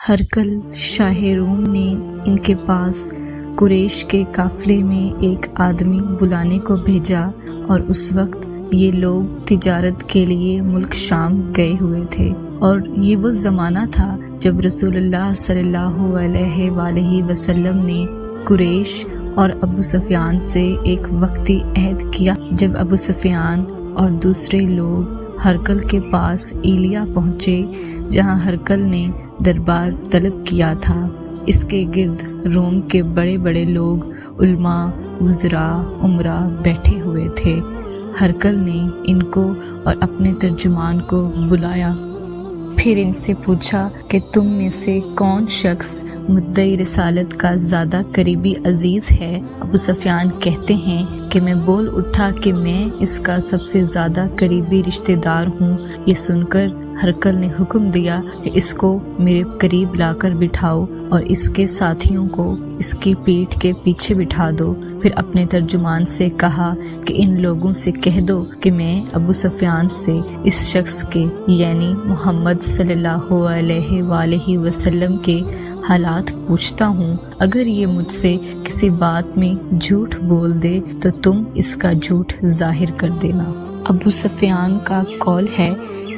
ہرقل شاہ روم نے ان کے پاس قریش کے قافلے میں ایک آدمی بلانے کو بھیجا، اور اس وقت یہ لوگ تجارت کے لیے ملک شام گئے ہوئے تھے، اور یہ وہ زمانہ تھا جب رسول اللہ صلی اللہ علیہ وآلہ وسلم نے قریش اور ابو سفیان سے ایک وقتی عہد کیا۔ جب ابو سفیان اور دوسرے لوگ ہرقل کے پاس ایلیا پہنچے، جہاں ہرقل نے دربار طلب کیا تھا، اس کے گرد روم کے بڑے بڑے لوگ، علماء، وزراء، امراء بیٹھے ہوئے تھے۔ ہرقل نے ان کو اور اپنے ترجمان کو بلایا، پھر ان سے پوچھا کہ تم میں سے کون شخص مدعی رسالت کا زیادہ قریبی عزیز ہے؟ ابو سفیان کہتے ہیں کہ میں بول اٹھا کہ میں اس کا سب سے زیادہ قریبی رشتہ دار ہوں۔ یہ سن کر ہرقل نے حکم دیا کہ اس کو میرے قریب لا کر بٹھاؤ اور اس کے ساتھیوں کو اس کی پیٹھ کے پیچھے بٹھا دو۔ پھر اپنے ترجمان سے کہا کہ ان لوگوں سے کہہ دو کہ میں ابو سفیان سے اس شخص کے یعنی محمد صلی اللہ علیہ وآلہ وسلم کے حالات پوچھتا ہوں۔ اگر یہ مجھ سے کسی بات میں جھوٹ بول دے تو تم اس کا جھوٹ ظاہر کر دینا۔ ابو سفیان کا قول ہے،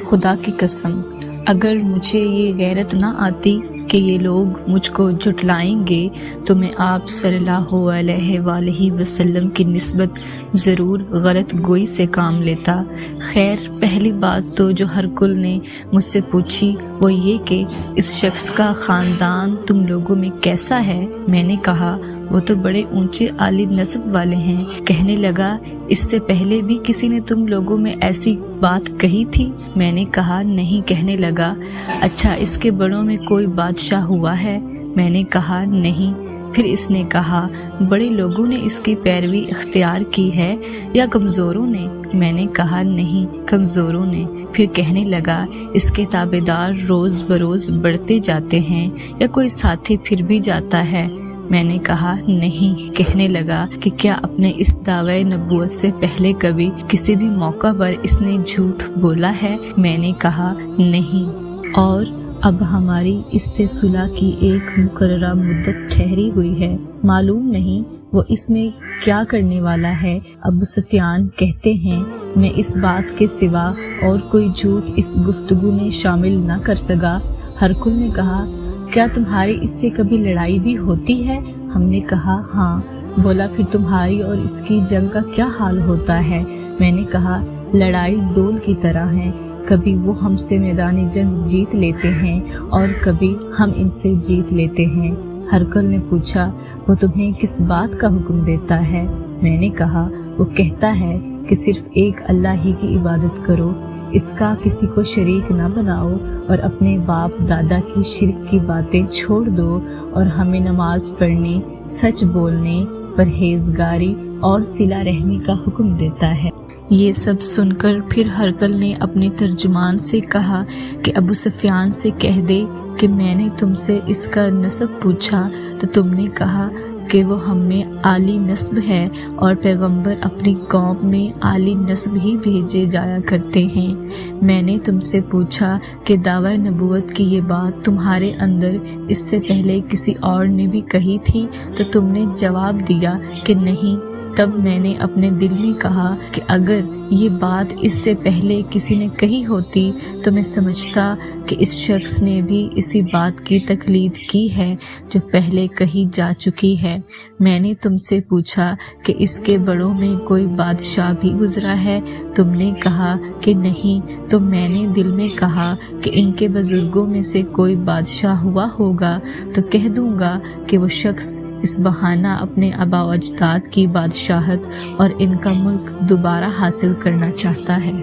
خدا کی قسم، اگر مجھے یہ غیرت نہ آتی کہ یہ لوگ مجھ کو جھٹلائیں گے تو میں آپ صلی اللہ علیہ وآلہ وسلم کی نسبت ضرور غلط گوئی سے کام لیتا۔ خیر، پہلی بات تو جو ہرقل نے مجھ سے پوچھی وہ یہ کہ اس شخص کا خاندان تم لوگوں میں کیسا ہے؟ میں نے کہا وہ تو بڑے اونچے عالی نسب والے ہیں۔ کہنے لگا، اس سے پہلے بھی کسی نے تم لوگوں میں ایسی بات کہی تھی؟ میں نے کہا نہیں۔ کہنے لگا، اچھا اس کے بڑوں میں کوئی بادشاہ ہوا ہے؟ میں نے کہا نہیں۔ پھر اس نے کہا، بڑے لوگوں نے اس کی پیروی اختیار کی ہے یا کمزوروں نے؟ میں نے کہا نہیں، کمزوروں نے۔ پھر کہنے لگا، اس کے تابع دار روز بروز بڑھتے جاتے ہیں یا کوئی ساتھی پھر بھی جاتا ہے؟ میں نے کہا نہیں۔ کہنے لگا کہ کیا اپنے اس دعوی نبوت سے پہلے کبھی کسی بھی موقع پر اس نے جھوٹ بولا ہے؟ میں نے کہا نہیں۔ اور اب ہماری اس سے صلح کی ایک مقررہ مدت ٹھہری ہوئی ہے، معلوم نہیں وہ اس میں کیا کرنے والا ہے۔ ابو سفیان کہتے ہیں، میں اس بات کے سوا اور کوئی جھوٹ اس گفتگو میں شامل نہ کر سکا۔ ہرقل نے کہا، کیا تمہاری اس سے کبھی لڑائی بھی ہوتی ہے؟ ہم نے کہا ہاں۔ بولا، پھر تمہاری اور اس کی جنگ کا کیا حال ہوتا ہے؟ میں نے کہا، لڑائی ڈول کی طرح ہے، کبھی وہ ہم سے میدان جنگ جیت لیتے ہیں اور کبھی ہم ان سے جیت لیتے ہیں۔ ہرقل نے پوچھا، وہ تمہیں کس بات کا حکم دیتا ہے؟ میں نے کہا، وہ کہتا ہے کہ صرف ایک اللہ ہی کی عبادت کرو، اس کا کسی کو شریک نہ بناؤ، اور اپنے باپ دادا کی شرک کی باتیں چھوڑ دو، اور ہمیں نماز پڑھنے، سچ بولنے، پرہیزگاری اور صلہ رحمی کا حکم دیتا ہے۔ یہ سب سن کر پھر ہرقل نے اپنے ترجمان سے کہا کہ ابو سفیان سے کہہ دے کہ میں نے تم سے اس کا نسب پوچھا تو تم نے کہا کہ وہ ہم میں عالی نسب ہے، اور پیغمبر اپنی قوم میں عالی نسب ہی بھیجے جایا کرتے ہیں۔ میں نے تم سے پوچھا کہ دعوی نبوت کی یہ بات تمہارے اندر اس سے پہلے کسی اور نے بھی کہی تھی تو تم نے جواب دیا کہ نہیں۔ تب میں نے اپنے دل میں کہا کہ اگر یہ بات اس سے پہلے کسی نے کہی ہوتی تو میں سمجھتا کہ اس شخص نے بھی اسی بات کی تقلید کی ہے جو پہلے کہی جا چکی ہے۔ میں نے تم سے پوچھا کہ اس کے بڑوں میں کوئی بادشاہ بھی گزرا ہے؟ تم نے کہا کہ نہیں۔ تو میں نے دل میں کہا کہ ان کے بزرگوں میں سے کوئی بادشاہ ہوا ہوگا تو کہہ دوں گا کہ وہ شخص اس بہانہ اپنے آباء و اجداد کی بادشاہت اور ان کا ملک دوبارہ حاصل کرنا چاہتا ہے۔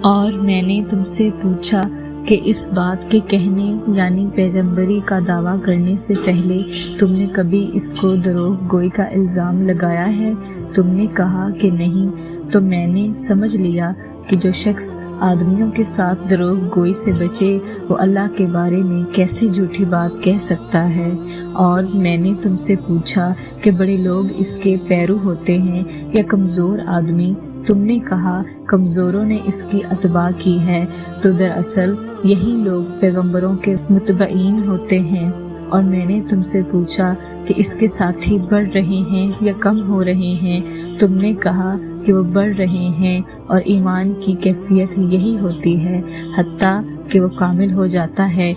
اور میں نے تم سے پوچھا کہ اس بات کے کہنے یعنی پیغمبری کا دعویٰ کرنے سے پہلے تم نے کبھی اس کو دروغ گوئی کا الزام لگایا ہے؟ تم نے کہا کہ نہیں۔ تو میں نے سمجھ لیا کہ جو شخص آدمیوں کے ساتھ دروغ گوئی سے بچے وہ اللہ کے بارے میں کیسے جھوٹی بات کہہ سکتا ہے۔ اور میں نے تم سے پوچھا کہ بڑے لوگ اس کے پیرو ہوتے ہیں یا کمزور آدمی؟ تم نے کہا کمزوروں نے اس کی اتباع کی ہے، تو دراصل یہی لوگ پیغمبروں کے متبعین ہوتے ہیں۔ اور میں نے تم سے پوچھا کہ اس کے ساتھی بڑھ رہے ہیں یا کم ہو رہے ہیں، تم نے کہا کہ وہ بڑھ رہے ہیں، اور ایمان کی کیفیت یہی ہوتی ہے حتیٰ کہ وہ کامل ہو جاتا ہے۔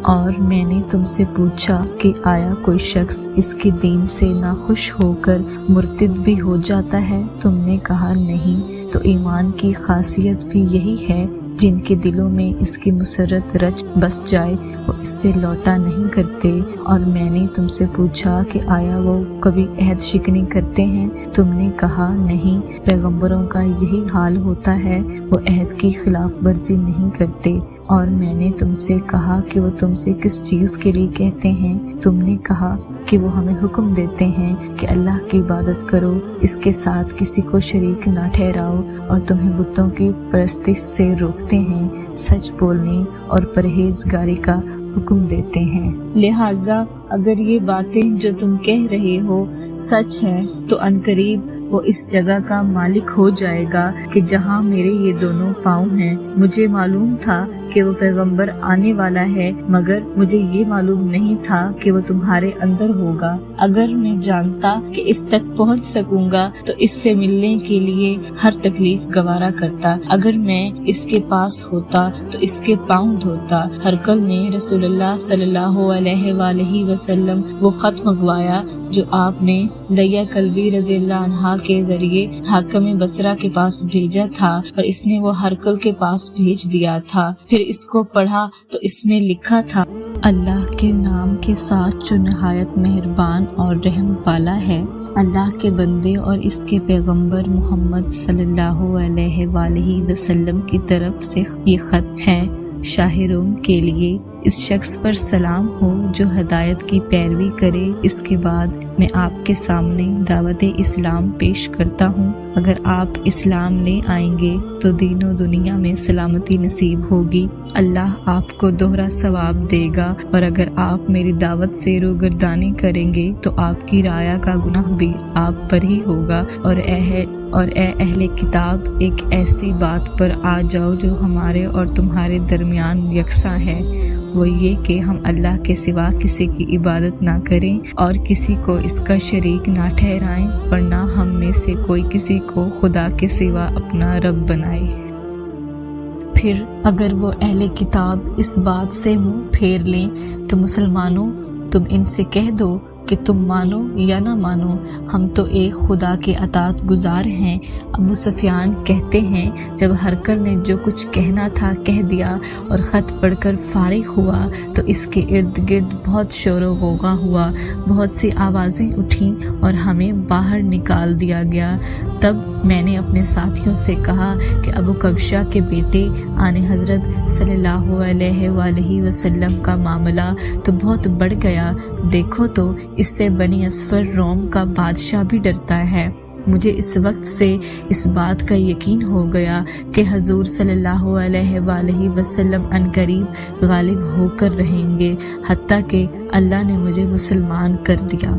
اور میں نے تم سے پوچھا کہ آیا کوئی شخص اس کے دین سے ناخوش ہو کر مرتد بھی ہو جاتا ہے؟ تم نے کہا نہیں۔ تو ایمان کی خاصیت بھی یہی ہے، جن کے دلوں میں اس کی مسرت رچ بس جائے وہ اس سے لوٹا نہیں کرتے۔ اور میں نے تم سے پوچھا کہ آیا وہ کبھی عہد شکنی کرتے ہیں؟ تم نے کہا نہیں، پیغمبروں کا یہی حال ہوتا ہے، وہ عہد کی خلاف ورزی نہیں کرتے۔ اور میں نے تم سے کہا کہ وہ تم سے کس چیز کے لیے کہتے ہیں؟ تم نے کہا کہ وہ ہمیں حکم دیتے ہیں کہ اللہ کی عبادت کرو، اس کے ساتھ کسی کو شریک نہ ٹھہراؤ، اور تمہیں بتوں کی پرستش سے روکتے ہیں، سچ بولنے اور پرہیزگاری کا حکم دیتے ہیں۔ لہٰذا اگر یہ باتیں جو تم کہہ رہے ہو سچ ہے تو عنقریب وہ اس جگہ کا مالک ہو جائے گا کہ جہاں میرے یہ دونوں پاؤں ہیں۔ مجھے معلوم تھا کہ وہ پیغمبر آنے والا ہے، مگر مجھے یہ معلوم نہیں تھا کہ وہ تمہارے اندر ہوگا۔ اگر میں جانتا کہ اس تک پہنچ سکوں گا تو اس سے ملنے کے لیے ہر تکلیف گوارا کرتا۔ اگر میں اس کے پاس ہوتا تو اس کے پاؤں دھوتا۔ ہرقل نے رسول اللہ صلی اللہ علیہ وآلہ وسلم وہ خط منگوایا جو آپ نے دیا کلبی رضی اللہ عنہا کے ذریعے حاکم بصرہ کے پاس بھیجا تھا، اور اس نے وہ ہرقل کے پاس بھیج دیا تھا۔ پھر اس کو پڑھا تو اس میں لکھا تھا، اللہ کے نام کے ساتھ جو نہایت مہربان اور رحم والا ہے۔ اللہ کے بندے اور اس کے پیغمبر محمد صلی اللہ علیہ وآلہ وسلم کی طرف سے یہ خط ہے، شاہ روم کے لیے اس شخص پر سلام ہو جو ہدایت کی پیروی کرے۔ اس کے بعد میں آپ کے سامنے دعوت اسلام پیش کرتا ہوں۔ اگر آپ اسلام لے آئیں گے تو دین و دنیا میں سلامتی نصیب ہوگی، اللہ آپ کو دوہرا ثواب دے گا، اور اگر آپ میری دعوت سے روگردانی کریں گے تو آپ کی رعایا کا گناہ بھی آپ پر ہی ہوگا۔ اور اے اہل کتاب، ایک ایسی بات پر آ جاؤ جو ہمارے اور تمہارے درمیان یکساں ہے، وہ یہ کہ ہم اللہ کے سوا کسی کی عبادت نہ کریں اور کسی کو اس کا شریک نہ ٹھہرائیں، ورنہ ہم میں سے کوئی کسی کو خدا کے سوا اپنا رب بنائے۔ پھر اگر وہ اہل کتاب اس بات سے منہ پھیر لیں تو مسلمانوں، تم ان سے کہہ دو کہ تم مانو یا نہ مانو، ہم تو ایک خدا کے اطاعت گزار ہیں۔ ابو سفیان کہتے ہیں جب ہرقل نے جو کچھ کہنا تھا کہہ دیا اور خط پڑھ کر فارغ ہوا تو اس کے ارد گرد بہت شور و غوغا ہوا، بہت سی آوازیں اٹھیں اور ہمیں باہر نکال دیا گیا۔ تب میں نے اپنے ساتھیوں سے کہا کہ ابو کبشہ کے بیٹے آن حضرت صلی اللہ علیہ وآلہ وسلم کا معاملہ تو بہت بڑھ گیا، دیکھو تو اس سے بنی اصفر روم کا بادشاہ بھی ڈرتا ہے۔ مجھے اس وقت سے اس بات کا یقین ہو گیا کہ حضور صلی اللہ علیہ وآلہ وسلم عنقریب غالب ہو کر رہیں گے، حتیٰ کہ اللہ نے مجھے مسلمان کر دیا۔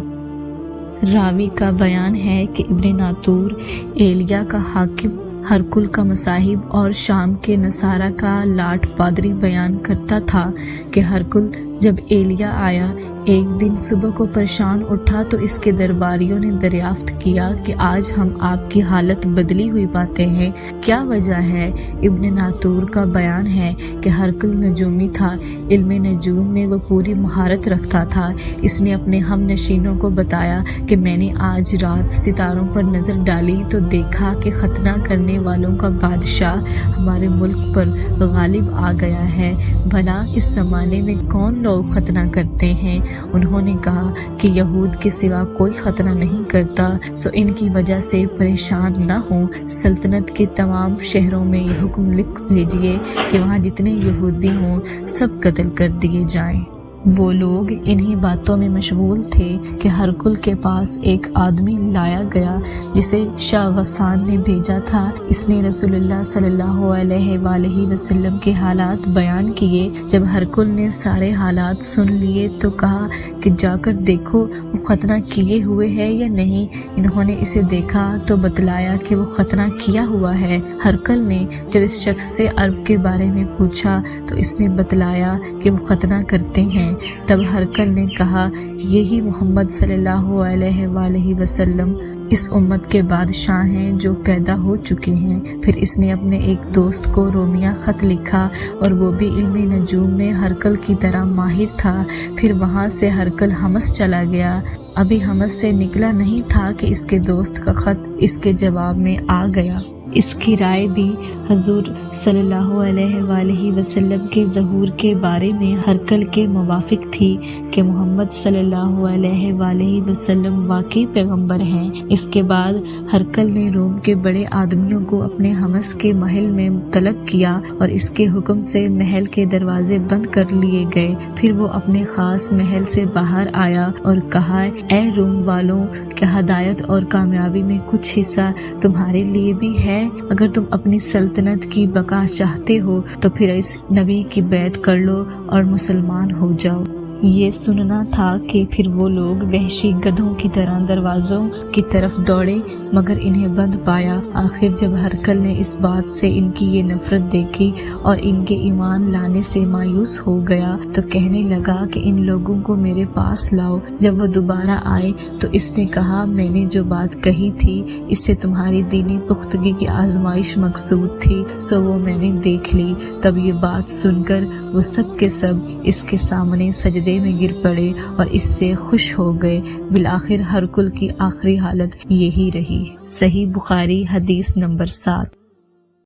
راوی کا بیان ہے کہ ابن ناطور ایلیا کا حاکم، ہرقل کا مصاحب اور شام کے نصارہ کا لاٹ پادری بیان کرتا تھا کہ ہرقل جب ایلیا آیا ایک دن صبح کو پریشان اٹھا تو اس کے درباریوں نے دریافت کیا کہ آج ہم آپ کی حالت بدلی ہوئی پاتے ہیں، کیا وجہ ہے؟ ابن ناطور کا بیان ہے کہ ہرقل نجومی تھا، علم نجوم میں وہ پوری مہارت رکھتا تھا۔ اس نے اپنے ہم نشینوں کو بتایا کہ میں نے آج رات ستاروں پر نظر ڈالی تو دیکھا کہ ختنہ کرنے والوں کا بادشاہ ہمارے ملک پر غالب آ گیا ہے، بھلا اس زمانے میں کون لوگ ختنہ کرتے ہیں؟ انہوں نے کہا کہ یہود کے سوا کوئی ختنہ نہیں کرتا، سو ان کی وجہ سے پریشان نہ ہوں، سلطنت کے تمام شہروں میں یہ حکم لکھ بھیجیے کہ وہاں جتنے یہودی ہوں سب قتل کر دیے جائیں۔ وہ لوگ انہی باتوں میں مشغول تھے کہ ہرکل کے پاس ایک آدمی لایا گیا جسے شاہ غسان نے بھیجا تھا۔ اس نے رسول اللہ صلی اللہ علیہ وآلہ وسلم کے حالات بیان کیے۔ جب ہرکل نے سارے حالات سن لیے تو کہا کہ جا کر دیکھو وہ ختنہ کیے ہوئے ہے یا نہیں۔ انہوں نے اسے دیکھا تو بتلایا کہ وہ ختنہ کیا ہوا ہے۔ ہرکل نے جب اس شخص سے عرب کے بارے میں پوچھا تو اس نے بتلایا کہ وہ ختنہ کرتے ہیں۔ تب ہرکل نے کہا کہ یہی محمد صلی اللہ علیہ وآلہ وسلم اس امت کے بادشاہ ہیں جو پیدا ہو چکے ہیں۔ پھر اس نے اپنے ایک دوست کو رومیہ خط لکھا اور وہ بھی علم نجوم میں ہرکل کی طرح ماہر تھا۔ پھر وہاں سے ہرکل حمص چلا گیا۔ ابھی حمص سے نکلا نہیں تھا کہ اس کے دوست کا خط اس کے جواب میں آ گیا۔ اس کی رائے بھی حضور صلی اللہ علیہ وآلہ وسلم کے ظہور کے بارے میں ہرکل کے موافق تھی کہ محمد صلی اللہ علیہ وآلہ وسلم واقعی پیغمبر ہیں۔ اس کے بعد ہرکل نے روم کے بڑے آدمیوں کو اپنے حمص کے محل میں طلب کیا اور اس کے حکم سے محل کے دروازے بند کر لیے گئے۔ پھر وہ اپنے خاص محل سے باہر آیا اور کہا، اے روم والوں، کیا ہدایت اور کامیابی میں کچھ حصہ تمہارے لیے بھی ہے؟ اگر تم اپنی سلطنت کی بقا چاہتے ہو تو پھر اس نبی کی بیعت کر لو اور مسلمان ہو جاؤ۔ یہ سننا تھا کہ پھر وہ لوگ وحشی گدھوں کی طرح دروازوں کی طرف دوڑے مگر انہیں بند پایا۔ آخر جب ہرکل نے اس بات سے ان کی یہ نفرت دیکھی اور ان کے ایمان لانے سے مایوس ہو گیا تو کہنے لگا کہ ان لوگوں کو میرے پاس لاؤ۔ جب وہ دوبارہ آئے تو اس نے کہا، میں نے جو بات کہی تھی اس سے تمہاری دینی پختگی کی آزمائش مقصود تھی، سو وہ میں نے دیکھ لی۔ تب یہ بات سن کر وہ سب کے سب اس کے سامنے سجدے میں گر پڑے اور اس سے خوش ہو گئے۔ بالآخر ہرکل کی آخری حالت یہی رہی۔ صحیح بخاری حدیث نمبر 7۔